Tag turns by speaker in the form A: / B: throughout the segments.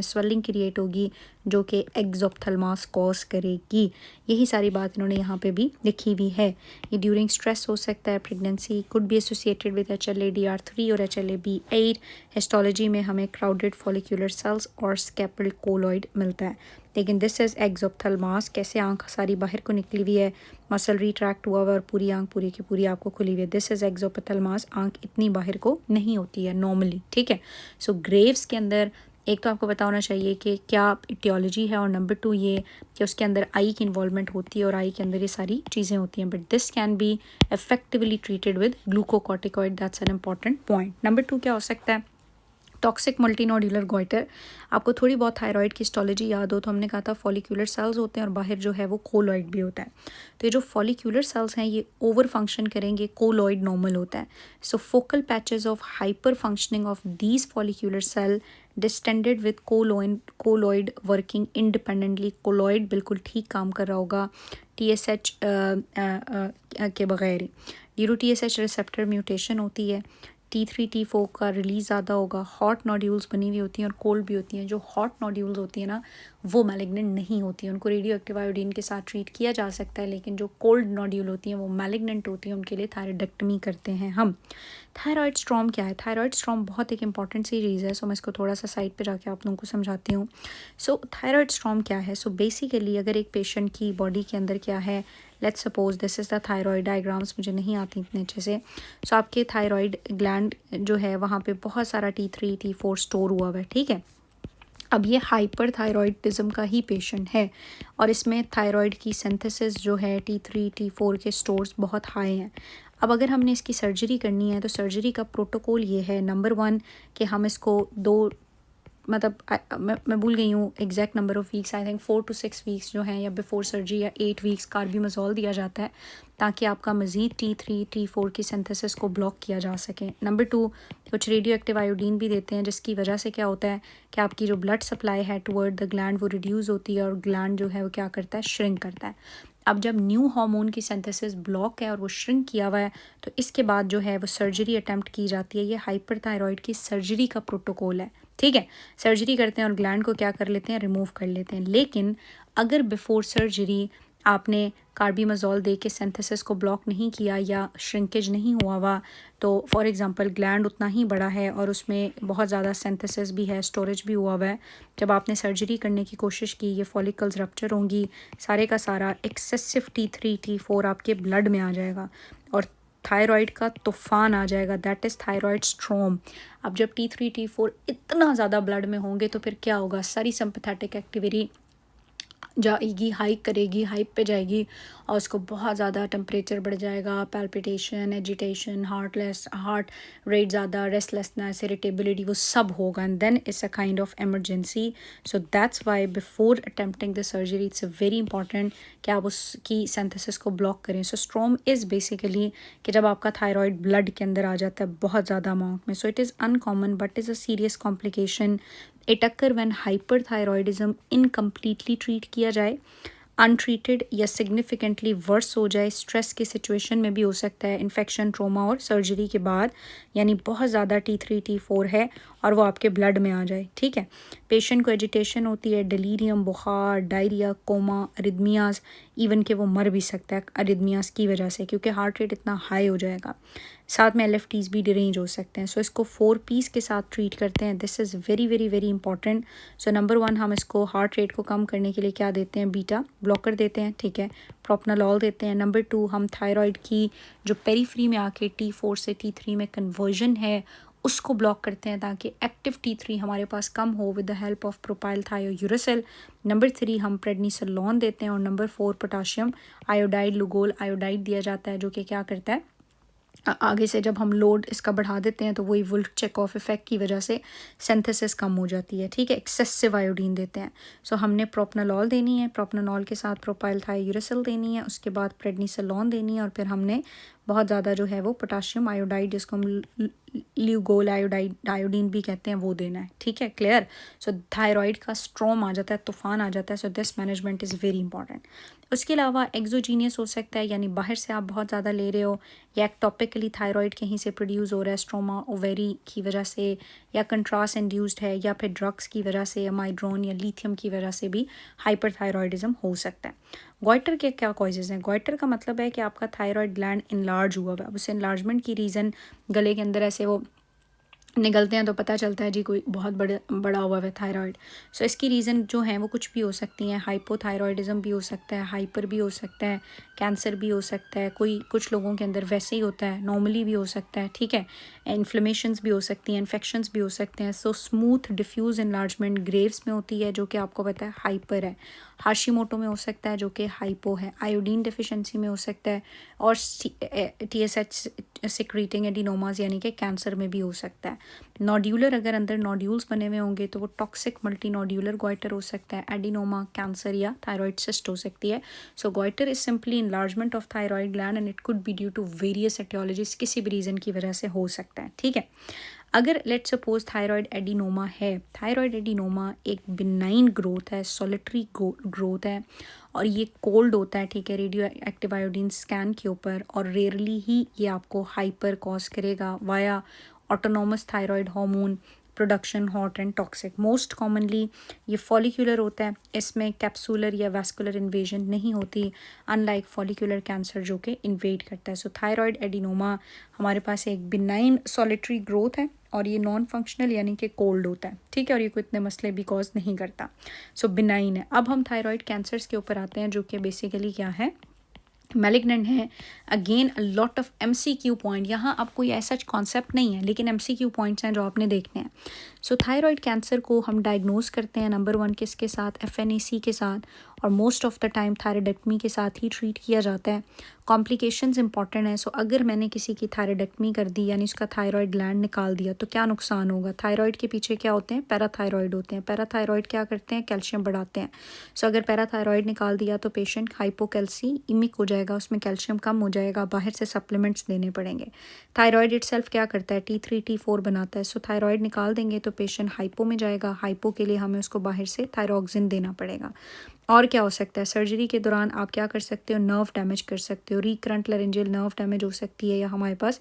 A: Swelling create होगी जो कि एक्सोप्थेल्मास कॉज करेगी। यही सारी बात इन्होंने यहाँ पे भी लिखी हुई है। ये ड्यूरिंग स्ट्रेस हो सकता है। Pregnancy could be associated with HLA-DR3 और HLA-B8। हिस्टोलॉजी में हमें क्राउडेड फॉलिक्यूलर सेल्स और स्कैपल कोलॉइड मिलता है। लेकिन दिस इज़ एक्सोप्थेल्मास। कैसे आंख सारी बाहर को निकली हुई है, मसल रिट्रैक्ट हुआ हुआ और पूरी आंख पूरी की पूरी आपको खुली हुई है। This is exophthalmos. आंख इतनी बाहर को नहीं होती है नॉर्मली, ठीक है। सो ग्रेव्स के अंदर एक तो आपको पता होना चाहिए कि क्या इटियोलॉजी है, और नंबर 2 ये कि उसके अंदर आई की इन्वॉल्वमेंट होती है और आई के अंदर ये सारी चीज़ें होती हैं। But this can be effectively treated with glucocorticoid. That's an important point. Number 2 क्या हो सकता है? Toxic multinodular goitre. आपको थोड़ी बहुत थायराइड की हिस्टोलॉजी याद हो तो हमने कहा था फॉलिक्यूलर सेल्स होते हैं और बाहर जो है वो कोलॉइड भी होता है। तो ये जो फॉलिक्यूलर सेल्स हैं ये ओवर फंक्शन करेंगे, कोलॉइड नॉर्मल होता है। So focal patches of hyper functioning of these follicular cell distended with colloid working independently. Colloid बिल्कुल ठीक काम कर रहा होगा TSH के बगैर ही। Due to TSH receptor mutation होती है, T3 T4 का रिलीज ज़्यादा होगा। हॉट नोड्यूल्स बनी हुई होती हैं और कोल्ड भी होती हैं। जो हॉट नोड्यूल्स होती हैं ना वो मैलिग्नेंट नहीं होती हैं, उनको रेडियो एक्टिव आयोडीन के साथ ट्रीट किया जा सकता है। लेकिन जो कोल्ड नोड्यूल होती हैं वो मैलिग्नेंट होती हैं, उनके लिए थायराइडेक्टमी करते हैं हम। थायराइड स्ट्रॉम क्या है? थायराइड स्ट्रॉम बहुत एक इंपॉर्टेंट सी चीज़ है। सो मैं इसको थोड़ा सा साइड पे जाके आप लोगों को समझाती हूँ। सो थायराइड स्ट्रॉम क्या है? सो बेसिकली अगर एक पेशेंट की बॉडी के अंदर क्या है, let's suppose this is the thyroid. Diagrams मुझे नहीं आती इतने अच्छे से। सो आपके थायराइड ग्लैंड जो है वहाँ पे बहुत सारा T3 T4 स्टोर हुआ हुआ है, ठीक है। अब ये हाइपर थायराइडिज्म का ही पेशेंट है और इसमें थायराइड की सिंथेसिस जो है T3 T4 के स्टोर्स बहुत हाई हैं। अब अगर हमने इसकी सर्जरी करनी है तो सर्जरी का प्रोटोकॉल ये है। नंबर 1 कि हम इसको मैं भूल गई हूँ exact number of weeks, I think 4 to 6 weeks जो हैं या बिफोर सर्जरी या 8 वीक्स कार्बिमज़ोल दिया जाता है ताकि आपका मज़ीद T3 T4 की सिंथेसिस को ब्लॉक किया जा सके। नंबर 2 कुछ रेडियो एक्टिव आयोडीन भी देते हैं जिसकी वजह से क्या होता है कि आपकी जो ब्लड सप्लाई है टुवर्ड द ग्लैंड वो रिड्यूस होती है और ग्लैंड जो है वो क्या करता है, श्रिंक करता है। अब जब न्यू हार्मोन की सिंथेसिस ब्लॉक है और वो श्रिंक किया हुआ है तो इसके बाद जो है वो सर्जरी अटैम्प्ट की जाती है। ये हाइपरथायरॉइड की सर्जरी का प्रोटोकॉल है, ठीक है। सर्जरी करते हैं और ग्लैंड को क्या कर लेते हैं, रिमूव कर लेते हैं। लेकिन अगर बिफोर सर्जरी आपने कार्बिमज़ोल दे के सिंथेसिस को ब्लॉक नहीं किया या श्रिंकेज नहीं हुआ तो फॉर एग्जांपल ग्लैंड उतना ही बड़ा है और उसमें बहुत ज़्यादा सिंथेसिस भी है, स्टोरेज भी हुआ है, जब आपने सर्जरी करने की कोशिश की ये फॉलिकल्स रप्चर होंगी, सारे का सारा एक्सेसिव T3 T4 आपके ब्लड में आ जाएगा और थायराइड का तूफान आ जाएगा। That is thyroid storm. अब जब T3 T4 इतना ज़्यादा ब्लड में होंगे तो फिर क्या होगा, सारी सिंपैथेटिक एक्टिविटी जाएगी, हाइक करेगी, हाइप पे जाएगी और उसको बहुत ज़्यादा टेम्परेचर बढ़ जाएगा, पैल्पिटेशन, एजिटेशन, हार्ट रेट ज़्यादा, रेस्टलेसनेस, इरिटेबिलिटी, वो सब होगा and then it's a kind of emergency. So that's why before attempting the surgery it's very important कि आप उसकी सिंथेसिस को ब्लॉक करें। सो स्ट्रॉम इज़ बेसिकली कि जब आपका थायराइड ब्लड के अंदर आ जाता है बहुत ज़्यादा अमाउंट में। So it is uncommon but is a serious complication. It occur when hyperthyroidism incompletely treat किया जाए, अनट्रीटेड या सिग्निफिकेंटली वर्स हो जाए, स्ट्रेस की सिचुएशन में भी हो सकता है, इन्फेक्शन, ट्रोमा और सर्जरी के बाद, यानी बहुत ज़्यादा T3 T4 है और वो आपके ब्लड में आ जाए, ठीक है। पेशेंट को एजिटेशन होती है, डिलीरियम, बुखार, डायरिया, कोमा, अरिदमियाज, इवन कि वो मर भी सकता है अरिदमियाज की वजह से क्योंकि हार्ट रेट इतना हाई हो जाएगा। साथ में LFTs भी डिरेंज हो सकते हैं। सो इसको 4 Ps के साथ ट्रीट करते हैं। This is very very very important. So number 1 हम इसको हार्ट रेट को कम करने के लिए क्या देते हैं, बीटा ब्लॉकर देते हैं, ठीक है, प्रोप्रानोल देते हैं। नंबर 2 हम थायराइड की जो पेरीफ्री में आके T4 से T3 में कन्वर्जन है उसको ब्लॉक करते हैं ताकि एक्टिव T3 हमारे पास कम हो with the help of propylthiouracil. Number 3 हम प्रेडनिसोलोन देते हैं और number 4 potassium iodide, Lugol iodide दिया जाता है जो कि क्या करता है, आगे से जब हम लोड इसका बढ़ा देते हैं तो वही वुल्फ चेक ऑफ इफेक्ट की वजह से सिंथेसिस कम हो जाती है, ठीक है। एक्सेसिव आयोडीन देते हैं। सो हमने प्रोप्रानोल देनी है, प्रोप्रानोल के साथ प्रोपाइल थायोयूरेसिल देनी है, उसके बाद प्रेडनिसोलोन देनी है और फिर हमने बहुत ज़्यादा जो है वो पोटाशियम आयोडाइड जिसको हम ल्यूगोल आयोडीन भी कहते हैं, वो देना है, ठीक है, क्लियर। सो थायराइड का स्ट्रॉम आ जाता है, तूफान आ जाता है, so this management is very important. उसके अलावा एक्सोजीनियस हो सकता है, यानी बाहर से आप बहुत ज़्यादा ले रहे हो, या एक्टोपिकली थायराइड कहीं से प्रोड्यूस हो रहा है स्ट्रोमा ओवेरी की वजह से, या कंट्रास्ट इंड्यूस्ड है, या फिर ड्रग्स की वजह से, या माइड्रोन या लिथियम की वजह से भी हाइपरथायरॉयडिज्म हो सकता है। गॉइटर के क्या कॉजेज़ हैं? गॉइटर का मतलब है कि आपका थायराइड ग्लैंड इनलार्ज हुआ है। अब उस इनलार्जमेंट की रीज़न गले के अंदर ऐसे वो निकलते हैं तो पता चलता है जी कोई बहुत बड़ा हुआ है थायराइड। सो इसकी रीज़न जो हैं वो कुछ भी हो सकती हैं, हाइपोथायरॉयडिज्म भी हो सकता है, हाइपर भी हो सकता है, कैंसर भी हो सकता है, कोई कुछ लोगों के अंदर वैसे ही होता है, नॉर्मली भी हो सकता है, ठीक है, इन्फ्लेमेशंस भी हो सकती हैं, इन्फेक्शंस भी हो सकते हैं। So smooth diffuse enlargement Graves में होती है जो कि आपको पता है हाइपर है, हाशिमोटो में हो सकता है जो कि हाइपो है, आयोडीन डिफिशिएंसी में हो सकता है, और TSH सिक्रीटिंग एडिनोमास यानी कि कैंसर में भी हो सकता है। नोड्यूलर अगर अंदर नोड्यूल्स बने हुए होंगे तो वो टॉक्सिक मल्टी नोड्यूलर गॉइटर हो सकता है, एडिनोमा, कैंसर या थायराइड सिस्ट हो सकती है। So goitre is simply enlargement of thyroid gland and it could be due to various aetiologies, किसी भी रीज़न की वजह से हो सकता है, ठीक है। अगर लेट्स सपोज थायराइड एडिनोमा है, थायराइड एडिनोमा एक बिनाइन ग्रोथ है, सॉलिटरी ग्रोथ है, और ये कोल्ड होता है, ठीक है, रेडियो एक्टिव आयोडीन स्कैन के ऊपर, और रेयरली ही ये आपको हाइपर कॉज करेगा via autonomous thyroid hormone production, hot and toxic. Most commonly ये फॉलिक्यूलर होता है, इसमें कैप्सूलर या वैस्कुलर इन्वेजन नहीं होती, अनलाइक फॉलिक्यूलर कैंसर जो कि इन्वेड करता है। सो थायराइड एडिनोमा हमारे पास एक बिनाइन सॉलिटरी ग्रोथ है, और ये नॉन फंक्शनल यानी कि कोल्ड होता है, ठीक है, और ये कोई इतने मसले भी कॉज नहीं करता। सो बिनाइन है। अब हम थायराइड कैंसर्स के ऊपर आते हैं जो कि बेसिकली क्या है, मैलिग्नेंट है। Again lot of MCQ point, यहाँ अब कोई ऐसा कॉन्सेप्ट नहीं है लेकिन MCQ पॉइंट्स हैं जो आपने देखने हैं। सो थायराइड कैंसर को हम डायग्नोज करते हैं नंबर 1 किसके साथ, FNAC के साथ, और most of the time thyroidectomy के साथ ही ट्रीट किया जाता है। कॉम्प्लिकेशंस इंपॉर्टेंट है। सो अगर मैंने किसी की थायराइडेक्टमी कर दी यानी उसका थायराइड ग्लैंड निकाल दिया तो क्या नुकसान होगा? थायराइड के पीछे क्या होते हैं? पैराथायराइड होते हैं। पैराथायराइड क्या करते हैं? कैल्शियम बढ़ाते हैं। सो अगर पैराथायराइड निकाल दिया तो पेशेंट हाइपोकैल्सीमिक हो जाएगा, उसमें कैल्शियम कम हो जाएगा, बाहर से सप्लीमेंट्स देने पड़ेंगे। थायराइड इटसेल्फ क्या करता है? T3 T4 बनाता है। सो थायराइड निकाल देंगे तो पेशेंट हाइपो में जाएगा, हाइपो के लिए हमें उसको बाहर से थायरोक्सिन देना पड़ेगा। और क्या हो सकता है? सर्जरी के दौरान आप क्या कर सकते हो? नर्व डैमेज कर सकते हो, रिकरेंट लेरेंजियल नर्व डैमेज हो सकती है, या हमारे पास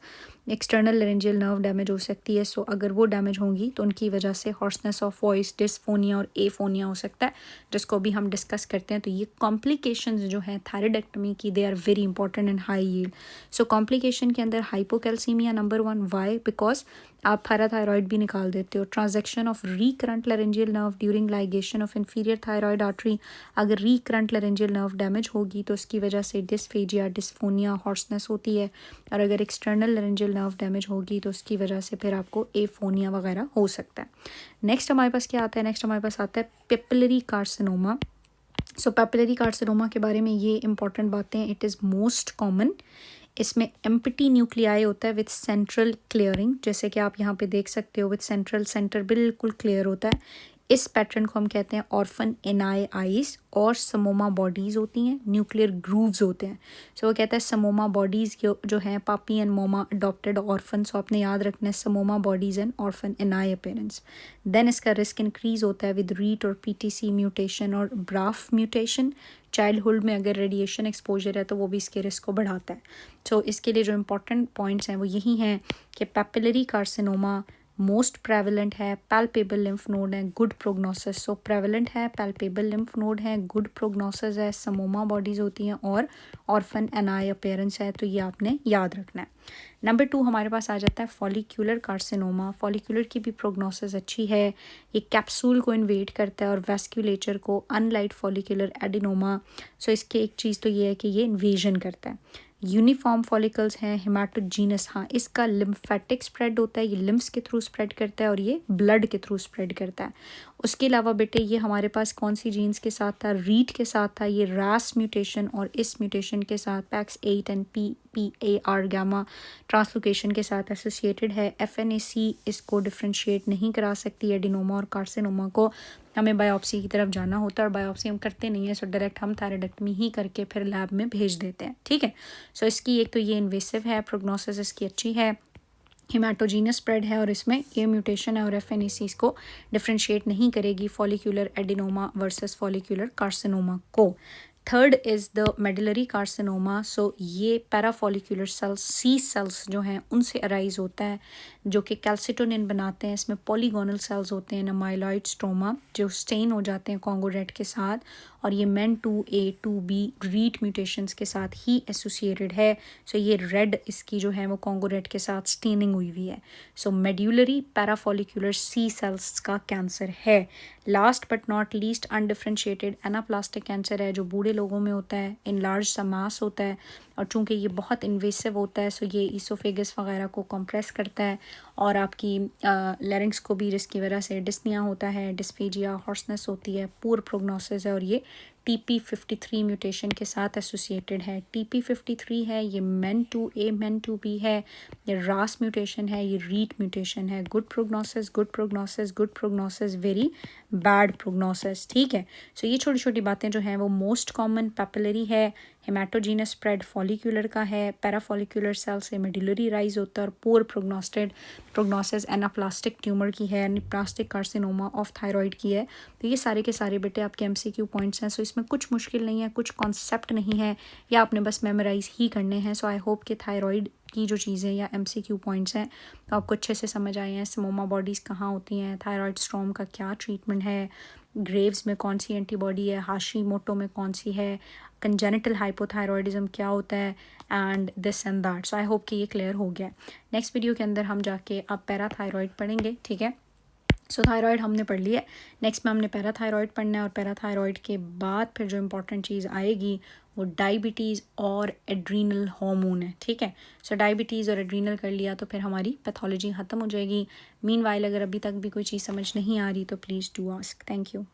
A: एक्सटर्नल लेरेंजियल नर्व डैमेज हो सकती है। सो अगर वो डैमेज होंगी तो उनकी वजह से हॉर्सनेस ऑफ वॉइस, डिस्फोनिया और एफोनिया हो सकता है, जिसको भी हम डिस्कस करते हैं। तो ये कॉम्प्लिकेशंस जो हैं थायराइडेक्टमी की, they are very important and high yield. So complication के अंदर हाइपोकैल्सीमिया नंबर 1, वाई? बिकॉज आप पैराथायरॉयड भी निकाल देते हो। Transection of recurrent laryngeal nerve during ligation of inferior thyroid artery, अगर रिकरेंट लेरेंजियल नर्व डैमेज होगी तो उसकी वजह से डिस्फेजिया, डिस्फोनिया, हॉर्सनेस होती है, और अगर एक्सटर्नल लेरेंजियल नर्व डैमेज होगी तो उसकी वजह से फिर आपको एफोनिया वगैरह हो सकता है। नेक्स्ट हमारे पास क्या आता है? नेक्स्ट हमारे पास आता है पेपिलरी कार्सिनोमा। सो पेपिलरी कार्सिनोमा के बारे में ये इंपॉर्टेंट बातें, इट इज़ मोस्ट कॉमन। इसमें एम्प्टी न्यूक्लियाई होता है विथ सेंट्रल क्लियरिंग, जैसे कि आप यहाँ पे देख सकते हो, विथ सेंट्रल, सेंटर बिल्कुल क्लियर होता है। इस पैटर्न को हम कहते हैं ऑर्फन एनाई आइज, और समोमा बॉडीज़ होती हैं, न्यूक्लियर ग्रूव्स होते हैं। सो वो कहता है समोमा बॉडीज़ जो हैं papi and mama adopted orphan, so आपने याद रखना है psammoma bodies and orphan Annie appearance. Then इसका रिस्क इंक्रीज़ होता है विद रीट और PTC म्यूटेशन और ब्राफ म्यूटेशन। चाइल्डहुड में अगर रेडिएशन एक्सपोजर है तो वो भी इसके रिस्क को बढ़ाता है। सो इसके लिए जो इंपॉर्टेंट पॉइंट्स हैं वो यही हैं कि पेपिलरी कार्सिनोमा मोस्ट प्रेवलेंट है, पैल्पेबल लिम्फ नोड है, गुड प्रोग्नोसिस। सो प्रेवलेंट है, पैल्पेबल लिम्फ नोड है, गुड प्रोग्नोसिस है, समोमा बॉडीज़ होती हैं, और ऑर्फन एनाई अपेयरेंस है। तो ये आपने याद रखना है। नंबर 2 हमारे पास आ जाता है फॉलिक्यूलर कार्सिनोमा। फॉलिक्यूलर की भी प्रोग्नोसिस अच्छी है, ये कैप्सूल को इन्वेड करता है और वैस्कुलेचर को, अनलाइक फॉलिक्यूलर एडिनोमा। सो इसके एक चीज़ तो ये है कि ये इन्वेजन करता है। यूनिफॉर्म फॉलिकल्स हैं, हेमाटोजीनस, हाँ इसका लिम्फेटिक स्प्रेड होता है, ये लिम्फ्स के थ्रू स्प्रेड करता है और ये ब्लड के थ्रू स्प्रेड करता है। उसके अलावा बेटे ये हमारे पास कौन सी जीन्स के साथ था? रीट के साथ था, ये रास म्यूटेशन और इस म्यूटेशन के साथ PAX8 and PPAR gamma translocation के साथ एसोसिएटेड है। FNAC इसको डिफ्रेंशिएट नहीं करा सकती एडिनोमा और कार्सिनोमा को। हमें बायोप्सी की तरफ जाना होता है और बायोप्सी हम करते नहीं है, सो डायरेक्ट हम थायराइडेक्टमी ही करके फिर लैब में भेज देते हैं, ठीक है। सो इसकी एक तो ये इन्वेसिव है, प्रोग्नोसिस इसकी अच्छी है। हेमाटोजीनस स्प्रेड है और इसमें ये म्यूटेशन है और एफएनएसी इसको डिफ्रेंशिएट नहीं करेगी follicular adenoma versus follicular carcinoma को। Third is the medullary carcinoma. So ये पैराफॉलिक्यूलर सेल्स सी सेल्स जो हैं उनसे अराइज होता है, जो कि कैल्सिटोनिन बनाते हैं। इसमें पॉलीगोनल सेल्स होते हैं, माइलॉइड स्ट्रोमा, जो स्टेन हो जाते हैं कॉन्गो रेड के साथ, और ये MEN2A 2B रीट म्यूटेशंस के साथ ही एसोसिएटेड है। सो ये रेड इसकी जो है वो कॉन्गो रेड के साथ स्टेनिंग हुई हुई है। सो मेड्यूलरी पैराफॉलिक्यूलर सी सेल्स का कैंसर है। Last but not least undifferentiated anaplastic cancer है, जो बूढ़े लोगों में होता है, इन लार्ज सा मास होता है, और चूंकि ये बहुत इन्वेसिव होता है सो ये ईसोफेगस वगैरह को कंप्रेस करता है और आपकी लैरिंग्स को भी जिसकी वजह से डिस्निया होता है, डिस्फेजिया, हॉर्सनेस होती है, पुअर प्रोग्नोसिस है, और ये TP53 म्यूटेशन के साथ एसोसिएटेड है। TP53 है, ये MEN2A MEN2B है, ये रास म्यूटेशन है, ये रीट म्यूटेशन है। Good prognosis, good prognosis, good prognosis, very bad prognosis. ठीक है, सो ये छोटी छोटी बातें जो हैं वो मोस्ट कॉमन पैपिलरी है, हेमाटोजीनस स्प्रेड फॉलिक्यूलर का है, पैराफॉलिक्यूलर सेल से मेडुलरी राइज होता है, और पुअर प्रोग्नोसिस एनाप्लास्टिक ट्यूमर की है, एनाप्लास्टिक कार्सिनोमा ऑफ थायराइड की है। तो ये सारे के सारे बेटे आपके MCQ पॉइंट्स हैं। सो इसमें कुछ मुश्किल नहीं है, कुछ कॉन्सेप्ट नहीं है, या आपने बस मेमोराइज ही करने हैं। सो आई होप कि थायराइड की जो चीज़ें या MCQ पॉइंट्स हैं तो आपको अच्छे से समझ आए हैं। समोमा बॉडीज़ कहाँ होती हैं, थायराइड स्ट्रॉम का क्या ट्रीटमेंट है, ग्रेव्स में कौन सी एंटीबॉडी है, हाशीमोटो में कौन सी है, कंजेनिटल हाइपोथायरॉयडिज्म क्या होता है, and this and that. So I hope कि ये क्लियर हो गया। नेक्स्ट वीडियो के अंदर हम जाके अब पैराथायरॉयड पढ़ेंगे। ठीक है, सो थायराइड हमने पढ़ लिया, नेक्स्ट में हमने पैराथायरॉयड पढ़ना है, और पैराथायरॉयड के बाद फिर जो इंपॉर्टेंट चीज़ आएगी वो डायबिटीज़ और एड्रीनल हार्मोन है। ठीक है, सो डायबिटीज़ और एड्रीनल कर लिया तो फिर हमारी पैथोलॉजी ख़त्म हो जाएगी। मीनवाइल अगर अभी तक भी कोई चीज़ समझ नहीं आ रही तो please do ask. Thank you.